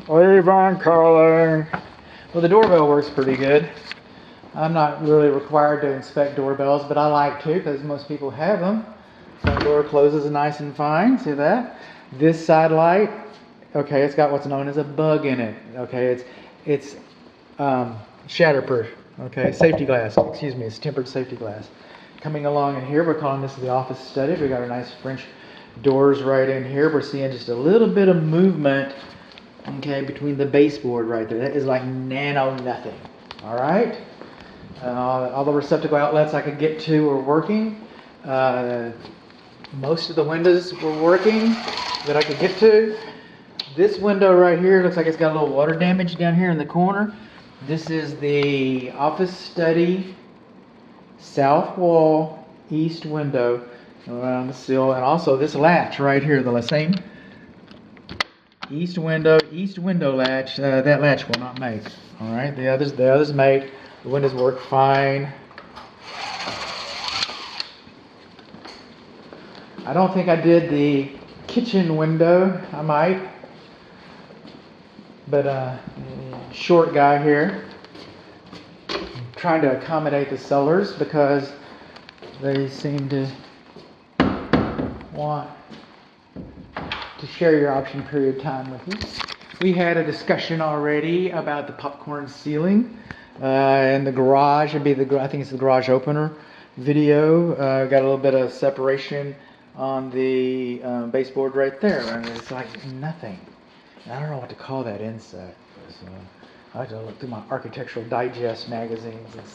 Avon calling. Well, the doorbell works pretty good. I'm not really required to inspect doorbells, but I like to because most people have them. Front door closes nice and fine. See that? This side light, okay, it's got what's known as a bug in it. Okay, it's shatterproof. Okay, safety glass. Excuse me, it's tempered safety glass. Coming along in here, we're calling this the office study. We got our nice French doors right in here. We're seeing just a little bit of movement. Okay, between the baseboard right there. That is like nano nothing. All right. All the receptacle outlets I could get to were working. Most of the windows were working that I could get to. This window right here looks like it's got a little water damage down here in the corner. This is the office study south wall east window around the sill, and also this latch right here, the same east window latch. That latch will not make. All right, the others make. The windows work fine. I don't think I did the kitchen window. I might, but short guy here. I'm trying to accommodate the sellers because they seem to want to share your option period time with you. We had a discussion already about the popcorn ceiling in the garage. I think it's the garage opener video. Got a little bit of separation on the baseboard right there, and it's like nothing. I don't know what to call that inset. So I have to look through my Architectural Digest magazines and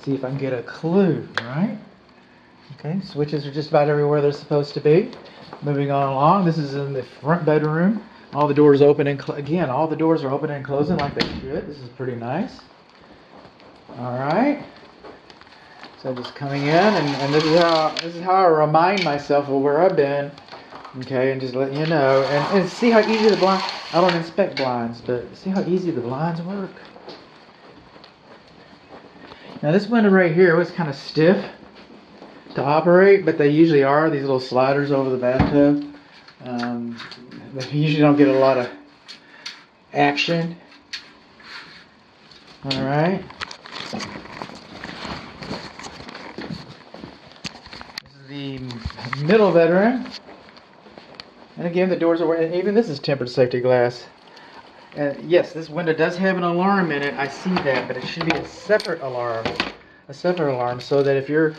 see if I can get a clue. Right? Okay, switches are just about everywhere they're supposed to be. Moving on along, this is in the front bedroom. All the doors open and again, all the doors are open and closing like they should. This is pretty nice. All right. So just coming in, and this is how I remind myself of where I've been. Okay, and just letting you know, and see how easy the blind. I don't inspect blinds, but see how easy the blinds work. Now this window right here was kind of stiff to operate, but they usually are. These little sliders over the bathtub. They usually don't get a lot of action. All right. This is the middle bedroom. And again, the doors are, and even this is tempered safety glass. Yes, this window does have an alarm in it. I see that, but it should be a separate alarm. So that if you're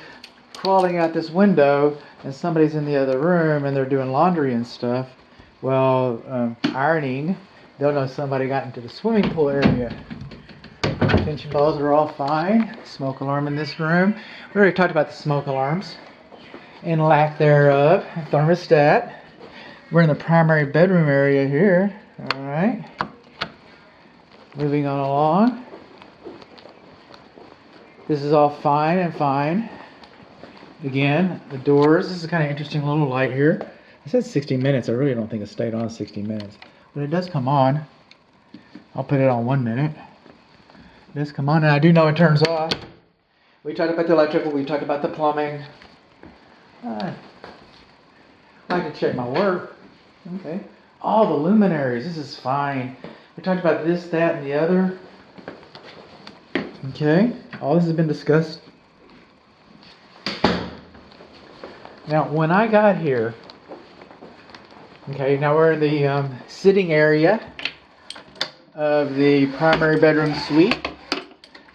crawling out this window and somebody's in the other room and they're doing laundry and stuff, well, ironing, they'll know somebody got into the swimming pool area. Tension balls are all fine. Smoke alarm in this room. We already talked about the smoke alarms and lack thereof. Thermostat. We're in the primary bedroom area here. All right. Moving on along. This is all fine and fine. Again, the doors. This is kind of interesting little light here. It says 60 minutes. I really don't think it stayed on 60 minutes. But it does come on. I'll put it on 1 minute. It does come on, and I do know it turns off. We talked about the electrical. We talked about the plumbing. I like to check my work. Okay. All the luminaries. This is fine. We talked about this, that, and the other. Okay. All this has been discussed. Now, when I got here, okay, now we're in the sitting area of the primary bedroom suite.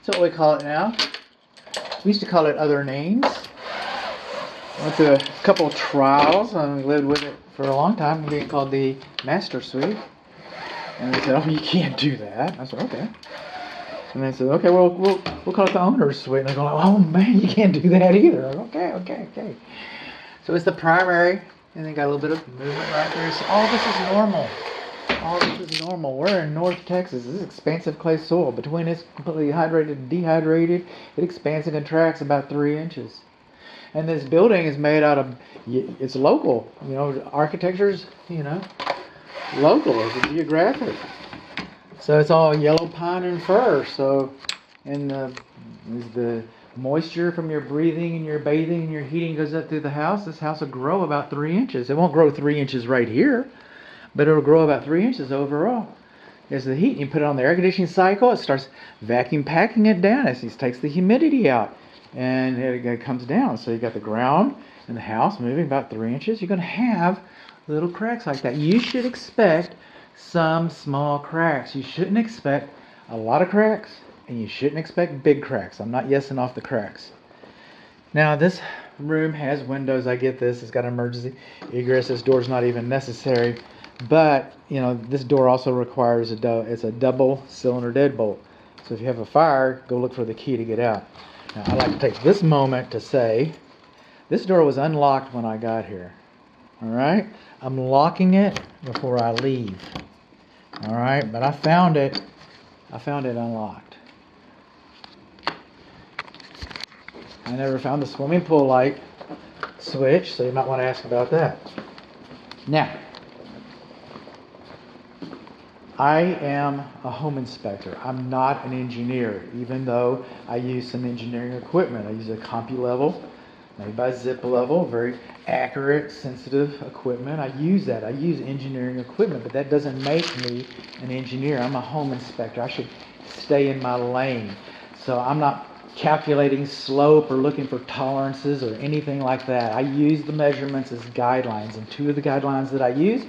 That's what we call it now. We used to call it other names. Went through a couple of trials and we lived with it for a long time, being called the master suite. And they said, "Oh, you can't do that." I said, "Okay." And they said, "Okay, well, we'll call it the owner's suite." And they go, "Oh man, you can't do that either." Okay. So it's the primary, and then got a little bit of movement right there. So all this is normal. We're in North Texas. This is expansive clay soil. Between it's completely hydrated and dehydrated, it expands and contracts about 3 inches. And this building is made out of, it's local. You know, architecture's, local. It's geographic. So it's all yellow pine and fir. So, and as the moisture from your breathing and your bathing and your heating goes up through the house, this house will grow about 3 inches. It won't grow 3 inches right here, but it'll grow about 3 inches overall. is the heat. You put it on the air conditioning cycle, it starts vacuum packing it down. It takes the humidity out, and it comes down. So you got the ground in the house moving about 3 inches. You're going to have little cracks like that. You should expect some small cracks. You shouldn't expect a lot of cracks, and you shouldn't expect big cracks. I'm not yesing off the cracks. Now this room has windows. I get this. It's got emergency egress. This door's not even necessary. But, you know, this door also requires it's a double cylinder deadbolt. So if you have a fire, go look for the key to get out. Now, I like to take this moment to say, this door was unlocked when I got here. All right? I'm locking it before I leave. All right? But I found it unlocked. I never found the swimming pool light switch, so you might want to ask about that. Now, I am a home inspector. I'm not an engineer, even though I use some engineering equipment. I use a CompuLevel, made by Zip Level, very accurate, sensitive equipment. I use that. I use engineering equipment, but that doesn't make me an engineer. I'm a home inspector. I should stay in my lane. So I'm not calculating slope or looking for tolerances or anything like that. I use the measurements as guidelines, and two of the guidelines that I use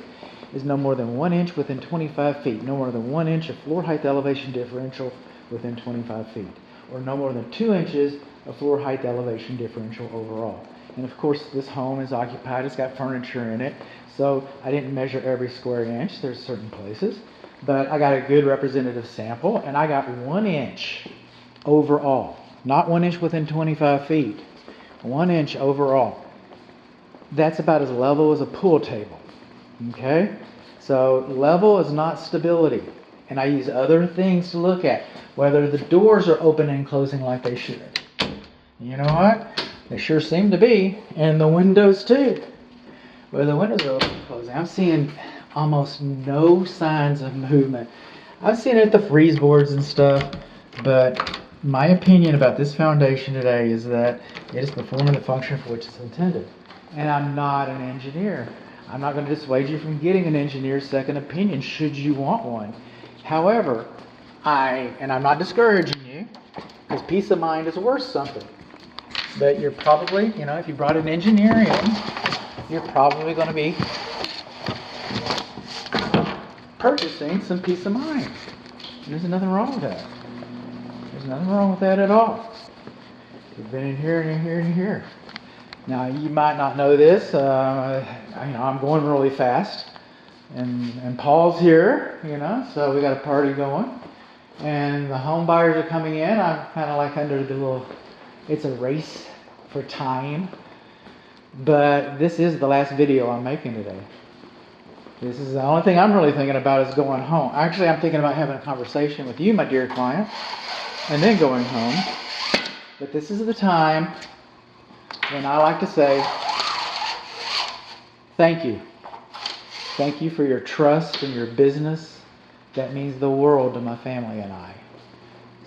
is no more than 1 inch within 25 feet, no more than 1 inch of floor height elevation differential within 25 feet, or no more than 2 inches of floor height elevation differential overall. And of course, this home is occupied, it's got furniture in it, so I didn't measure every square inch. There's certain places, but I got a good representative sample, and I got 1 inch overall, not 1 inch within 25 feet, 1 inch overall. That's about as level as a pool table. Okay, so level is not stability, and I use other things to look at, whether the doors are open and closing like they should. You know what? They sure seem to be, and the windows too. Where the windows are open and closing, I'm seeing almost no signs of movement. I've seen it at the freeze boards and stuff, but my opinion about this foundation today is that it is performing the function for which it's intended. And I'm not an engineer. I'm not going to dissuade you from getting an engineer's second opinion should you want one. However, I'm not discouraging you, because peace of mind is worth something. But you're probably, if you brought an engineer in, you're probably going to be purchasing some peace of mind. And there's nothing wrong with that. There's nothing wrong with that at all. You've been in here and in here and in here. Now, you might not know this, I'm going really fast, and Paul's here, so we got a party going, and the home buyers are coming in. I'm kind of like under the little, it's a race for time, but this is the last video I'm making today. This is the only thing I'm really thinking about is going home. Actually, I'm thinking about having a conversation with you, my dear client, and then going home, but this is the time when I like to say, thank you. Thank you for your trust and your business. That means the world to my family and I.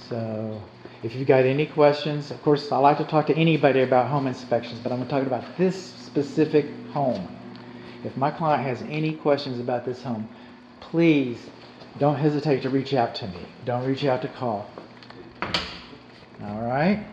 So, if you've got any questions, of course, I like to talk to anybody about home inspections, but I'm going to talk about this specific home. If my client has any questions about this home, please don't hesitate to reach out to me. Don't reach out to call. All right?